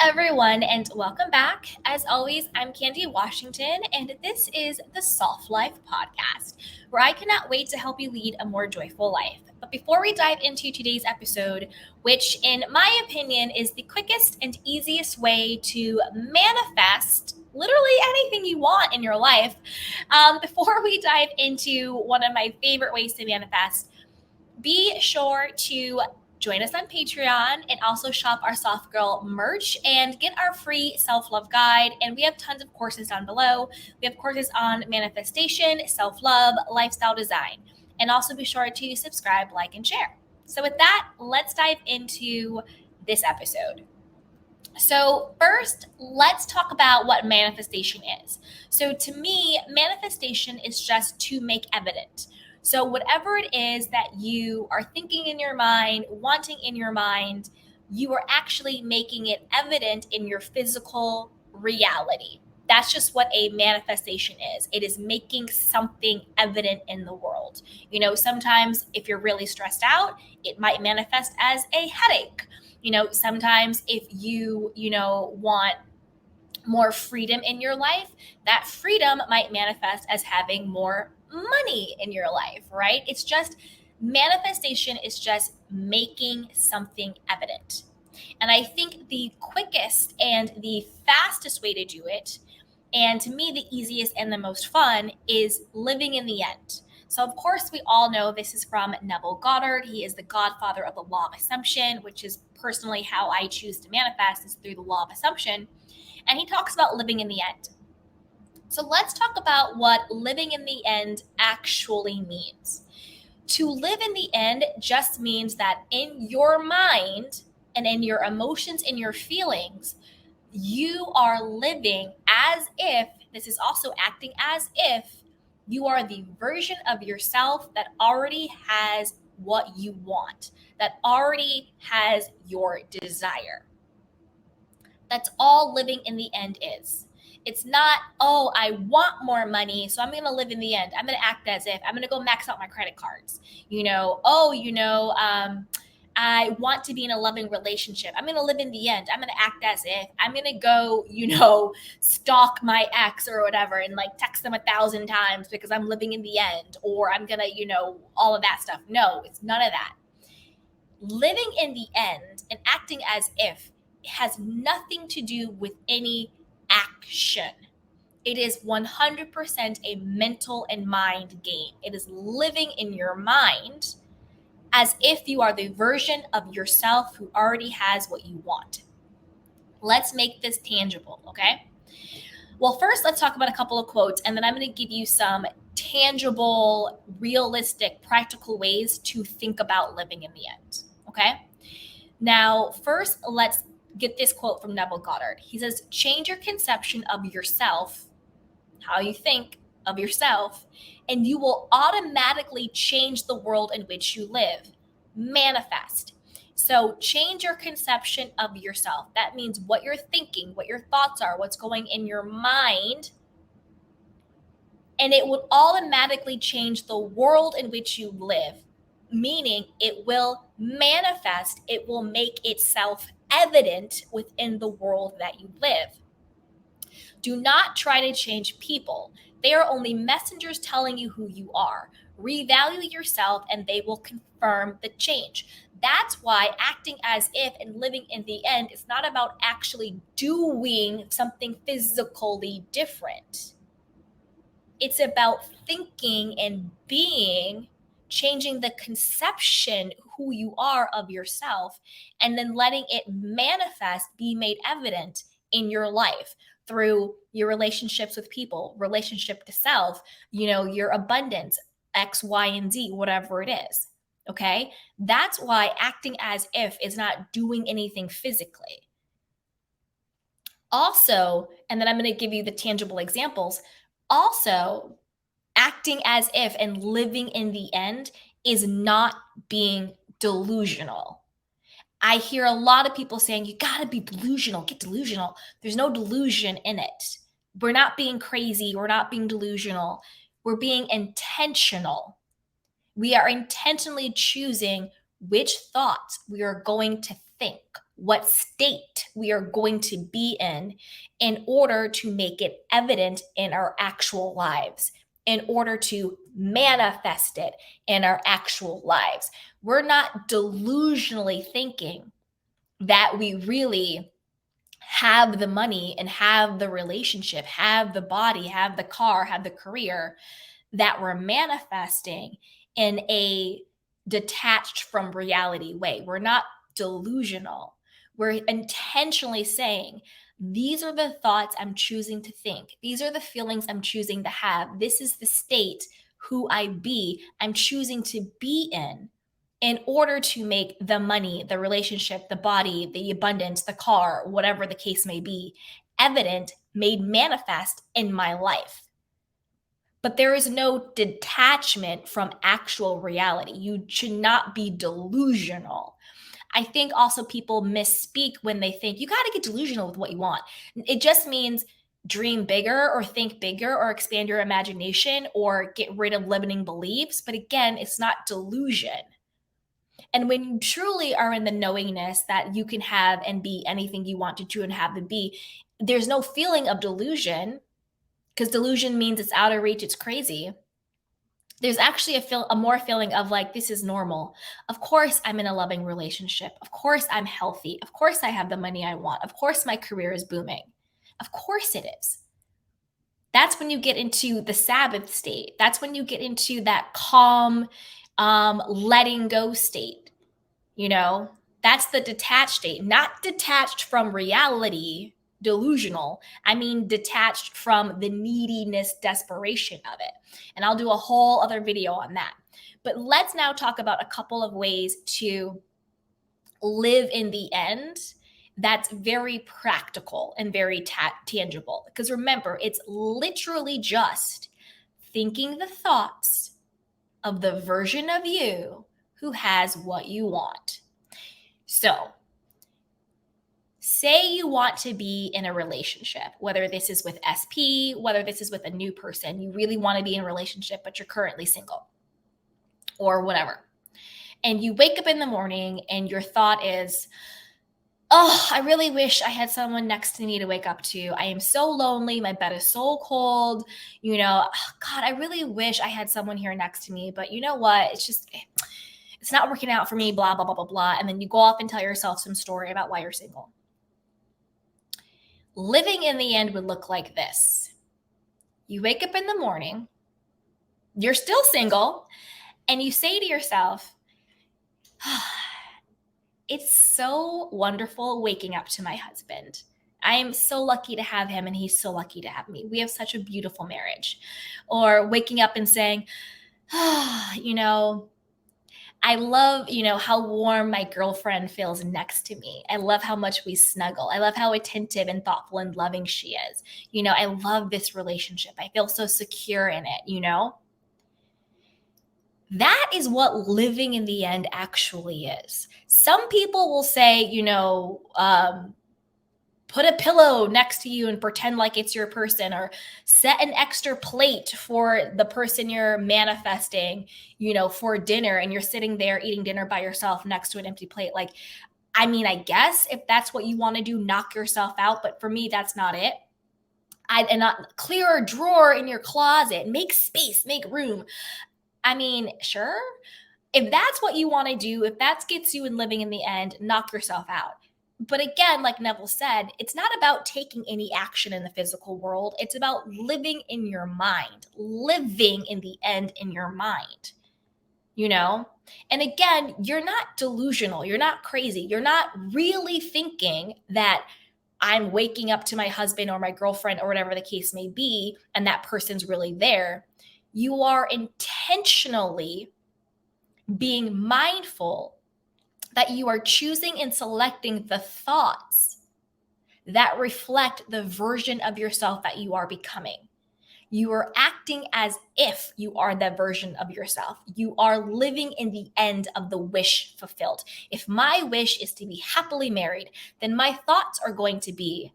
everyone, and welcome back. As always, I'm Candy Washington, and this is the Self-Life Podcast, where I cannot wait to help you lead a more joyful life. But before we dive into today's episode, which in my opinion is the quickest and easiest way to manifest literally anything you want in your life, before we dive into one of my favorite ways to manifest, be sure to join us on Patreon and also shop our Soft Girl merch and get our free self-love guide. And we have tons of courses down below. We have courses on manifestation, self-love, lifestyle design. And also be sure to subscribe, like, and share. So with that, let's dive into this episode. So first, let's talk about what manifestation is. So to me, manifestation is just to make evident. So whatever it is that you are thinking in your mind, wanting in your mind, you are actually making it evident in your physical reality. That's just what a manifestation is. It is making something evident in the world. Sometimes if you're really stressed out, it might manifest as a headache. Sometimes if you want more freedom in your life, that freedom might manifest as having more money in your life, right? It's just manifestation is just making something evident. And I think the quickest and the fastest way to do it, and to me the easiest and the most fun, is living in the end. So of course we all know this is from Neville Goddard. He is the godfather of the law of assumption, which is personally how I choose to manifest, is through the law of assumption. And he talks about living in the end. So let's talk about what living in the end actually means. To live in the end just means that in your mind and in your emotions, in your feelings, you are living as if, this is also acting as if, you are the version of yourself that already has what you want, that already has your desire. That's all living in the end is. It's not, oh, I want more money, so I'm going to live in the end. I'm going to act as if. I'm going to go max out my credit cards. I want to be in a loving relationship. I'm going to live in the end. I'm going to act as if. I'm going to go, stalk my ex or whatever and text them 1,000 times because I'm living in the end. Or I'm going to, all of that stuff. No, it's none of that. Living in the end and acting as if has nothing to do with any action. It is 100% a mental and mind game. It is living in your mind as if you are the version of yourself who already has what you want. Let's make this tangible, okay? Well, first, let's talk about a couple of quotes, and then I'm going to give you some tangible, realistic, practical ways to think about living in the end, okay? Now, first, let's get this quote from Neville Goddard. He says, change your conception of yourself, how you think of yourself, and you will automatically change the world in which you live. Manifest. So change your conception of yourself. That means what you're thinking, what your thoughts are, what's going in your mind, and it will automatically change the world in which you live. Meaning it will manifest, it will make itself evident within the world that you live. Do not try to change people. They are only messengers telling you who you are. Revalue yourself and they will confirm the change. That's why acting as if and living in the end is not about actually doing something physically different. It's about thinking and being, changing the conception who you are of yourself, and then letting it manifest, be made evident in your life through your relationships with people, relationship to self, your abundance, X, Y, and Z, whatever it is. Okay. That's why acting as if is not doing anything physically. Also, and then I'm going to give you the tangible examples. Also, acting as if and living in the end is not being delusional. I hear a lot of people saying, you got to be delusional, get delusional. There's no delusion in it. We're not being crazy. We're not being delusional. We're being intentional. We are intentionally choosing which thoughts we are going to think. what state we are going to be in order to make it evident in our actual lives, in order to manifest it in our actual lives. We're not delusionally thinking that we really have the money and have the relationship, have the body, have the car, have the career, that we're manifesting in a detached from reality way. We're not delusional. We're intentionally saying, these are the thoughts I'm choosing to think. These are the feelings I'm choosing to have. This is the state, who I'm choosing to be in order to make the money, the relationship, the body, the abundance, the car, whatever the case may be, evident, made manifest in my life. But there is no detachment from actual reality. You should not be delusional. I think also people misspeak when they think you got to get delusional with what you want. It just means dream bigger or think bigger or expand your imagination or get rid of limiting beliefs. But again, it's not delusion. And when you truly are in the knowingness that you can have and be anything you want to do and have to be, there's no feeling of delusion, because delusion means it's out of reach, it's crazy. There's actually a more feeling of like, this is normal. Of course I'm in a loving relationship. Of course I'm healthy. Of course I have the money I want. Of course my career is booming. Of course it is. That's when you get into the Sabbath state. That's when you get into that calm, letting go state. That's the detached state, not detached from reality, delusional. I mean, detached from the neediness, desperation of it. And I'll do a whole other video on that. But let's now talk about a couple of ways to live in the end that's very practical and very tangible. Because remember, it's literally just thinking the thoughts of the version of you who has what you want. So, say you want to be in a relationship, whether this is with SP, whether this is with a new person, you really want to be in a relationship, but you're currently single or whatever. And you wake up in the morning and your thought is, oh, I really wish I had someone next to me to wake up to. I am so lonely. My bed is so cold. God, I really wish I had someone here next to me. But you know what? It's not working out for me, blah, blah, blah, blah, blah. And then you go off and tell yourself some story about why you're single. Living in the end would look like this. You wake up in the morning, you're still single, and you say to yourself, it's so wonderful waking up to my husband. I am so lucky to have him, and he's so lucky to have me. We have such a beautiful marriage. Or waking up and saying, I love, how warm my girlfriend feels next to me. I love how much we snuggle. I love how attentive and thoughtful and loving she is. I love this relationship. I feel so secure in it, That is what living in the end actually is. Some people will say, put a pillow next to you and pretend like it's your person, or set an extra plate for the person you're manifesting, for dinner, and you're sitting there eating dinner by yourself next to an empty plate. I guess if that's what you want to do, knock yourself out. But for me, that's not it. And not clear a drawer in your closet, make space, make room. Sure. If that's what you want to do, if that gets you in living in the end, knock yourself out. But again, like Neville said, it's not about taking any action in the physical world. It's about living in your mind, living in the end in your mind, And again, you're not delusional. You're not crazy. You're not really thinking that I'm waking up to my husband or my girlfriend or whatever the case may be, and that person's really there. You are intentionally being mindful that you are choosing and selecting the thoughts that reflect the version of yourself that you are becoming. You are acting as if you are that version of yourself. You are living in the end of the wish fulfilled. If my wish is to be happily married, then my thoughts are going to be,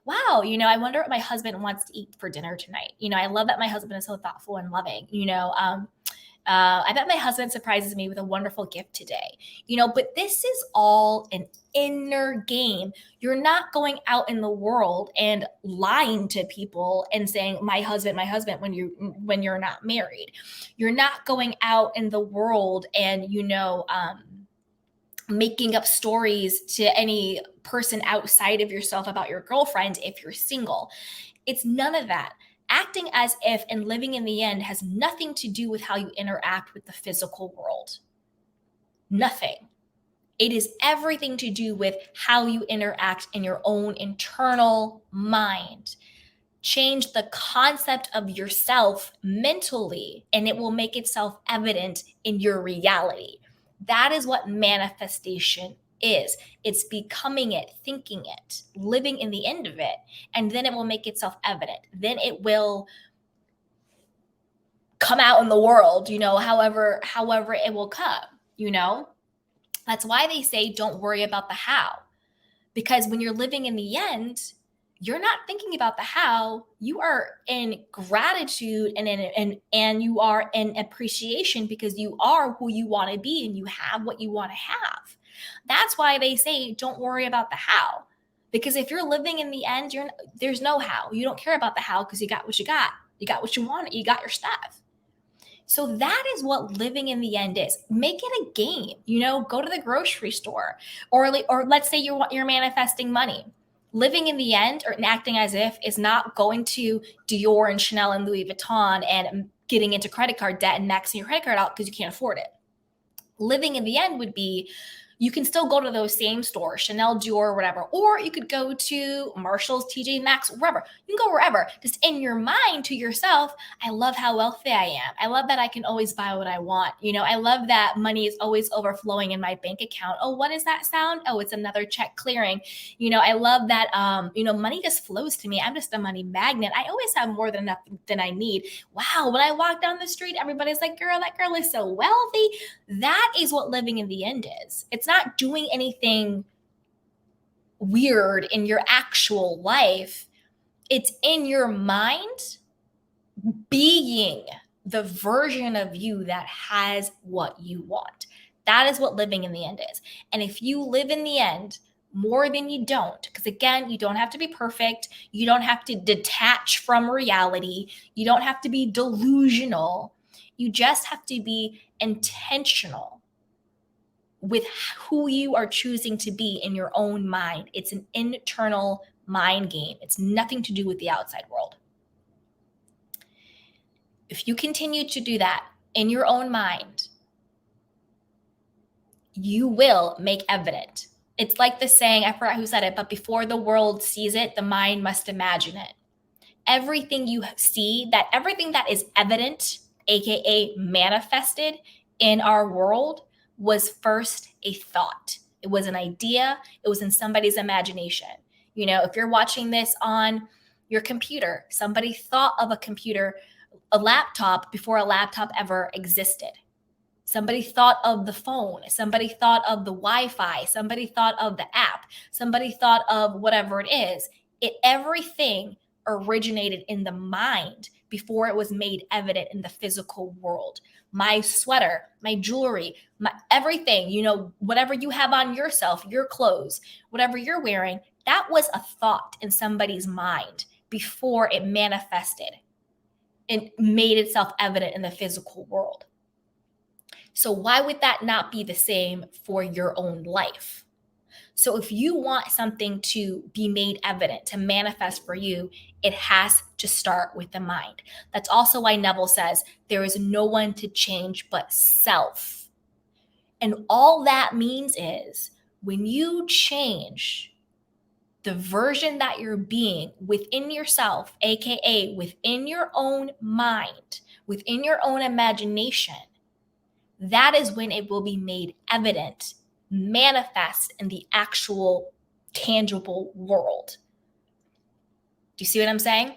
wow, I wonder what my husband wants to eat for dinner tonight. I love that my husband is so thoughtful and loving. I bet my husband surprises me with a wonderful gift today. But this is all an inner game. You're not going out in the world and lying to people and saying my husband when you're not married. You're not going out in the world and making up stories to any person outside of yourself about your girlfriend if you're single. It's none of that. Acting as if and living in the end has nothing to do with how you interact with the physical world. Nothing. It is everything to do with how you interact in your own internal mind. Change the concept of yourself mentally, and it will make itself evident in your reality. That is what manifestation is. It's becoming it, thinking it, living in the end of it, and then it will make itself evident. Then it will come out in the world, however it will come. That's why they say don't worry about the how. Because when you're living in the end, you're not thinking about the how. You are in gratitude and you are in appreciation because you are who you want to be and you have what you want to have. That's why they say don't worry about the how. Because if you're living in the end, there's no how. You don't care about the how because you got what you got. You got what you want. You got your stuff. So that is what living in the end is. Make it a game. Go to the grocery store, or let's say you're manifesting money. Living in the end or acting as if is not going to Dior and Chanel and Louis Vuitton and getting into credit card debt and maxing your credit card out because you can't afford it. Living in the end would be, you can still go to those same stores, Chanel, Dior, whatever, or you could go to Marshall's, TJ Maxx, wherever. You can go wherever. Just in your mind to yourself, I love how wealthy I am. I love that I can always buy what I want. I love that money is always overflowing in my bank account. Oh, what is that sound? Oh, it's another check clearing. I love that, money just flows to me. I'm just a money magnet. I always have more than enough than I need. Wow, when I walk down the street, everybody's like, girl, that girl is so wealthy. That is what living in the end is. It's not doing anything weird in your actual life. It's in your mind being the version of you that has what you want. That is what living in the end is. And if you live in the end more than you don't, because again, you don't have to be perfect. You don't have to detach from reality. You don't have to be delusional. You just have to be intentional with who you are choosing to be in your own mind. It's an internal mind game. It's nothing to do with the outside world. If you continue to do that in your own mind, you will make evident. It's like the saying, I forgot who said it, but before the world sees it, the mind must imagine it. Everything you see, everything that is evident, aka manifested in our world, was first a thought. It was an idea. It was in somebody's imagination. If you're watching this on your computer, somebody thought of a laptop before a laptop ever existed. Somebody thought of the phone. Somebody thought of the Wi-Fi. Somebody thought of the app. Somebody thought of whatever it is. Everything originated in the mind before it was made evident in the physical world. My sweater, my jewelry, my everything, whatever you have on yourself, your clothes, whatever you're wearing, that was a thought in somebody's mind before it manifested and made itself evident in the physical world. So why would that not be the same for your own life? So if you want something to be made evident, to manifest for you, it has to start with the mind. That's also why Neville says there is no one to change but self. And all that means is when you change the version that you're being within yourself, aka within your own mind, within your own imagination, that is when it will be made evident, manifest in the actual tangible world. Do you see what I'm saying?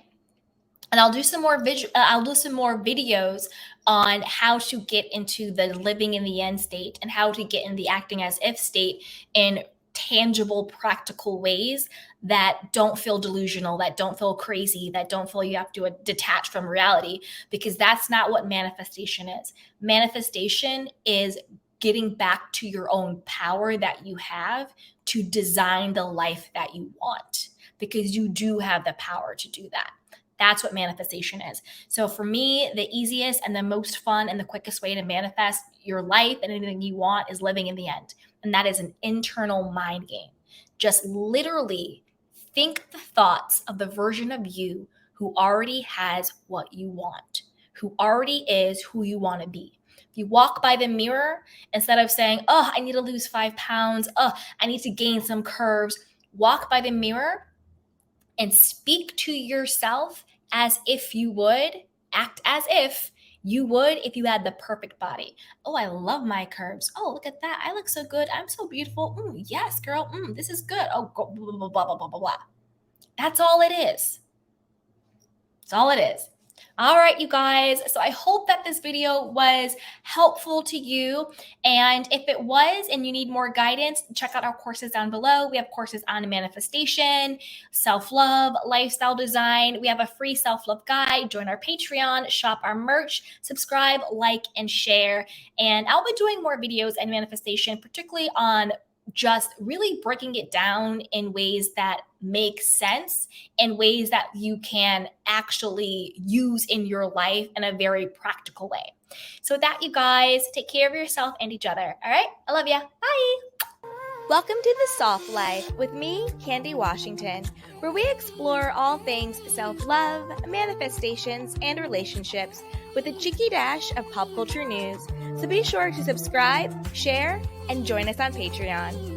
And I'll do some more videos on how to get into the living in the end state and how to get in the acting as if state in tangible, practical ways that don't feel delusional, that don't feel crazy, that don't feel you have to detach from reality, because that's not what manifestation is. Manifestation is getting back to your own power that you have to design the life that you want, because you do have the power to do that. That's what manifestation is. So for me, the easiest and the most fun and the quickest way to manifest your life and anything you want is living in the end. And that is an internal mind game. Just literally think the thoughts of the version of you who already has what you want, who already is who you want to be. If you walk by the mirror, instead of saying, oh, I need to lose 5 pounds, oh, I need to gain some curves, walk by the mirror and speak to yourself as if you would, act as if you would if you had the perfect body. Oh, I love my curves. Oh, look at that. I look so good. I'm so beautiful. Yes, girl. This is good. Oh, blah, blah, blah, blah, blah, blah, blah. That's all it is. That's all it is. All right, you guys. So I hope that this video was helpful to you. And if it was and you need more guidance, check out our courses down below. We have courses on manifestation, self-love, lifestyle design. We have a free self-love guide. Join our Patreon, shop our merch, subscribe, like, and share. And I'll be doing more videos on manifestation, particularly on just really breaking it down in ways that make sense, in ways that you can actually use in your life in a very practical way. So with that, you guys, take care of yourself and each other. All right? I love ya. Bye. Welcome to The Soft Life with me, Candy Washington, where we explore all things self-love, manifestations, and relationships with a cheeky dash of pop culture news. So be sure to subscribe, share, and join us on Patreon.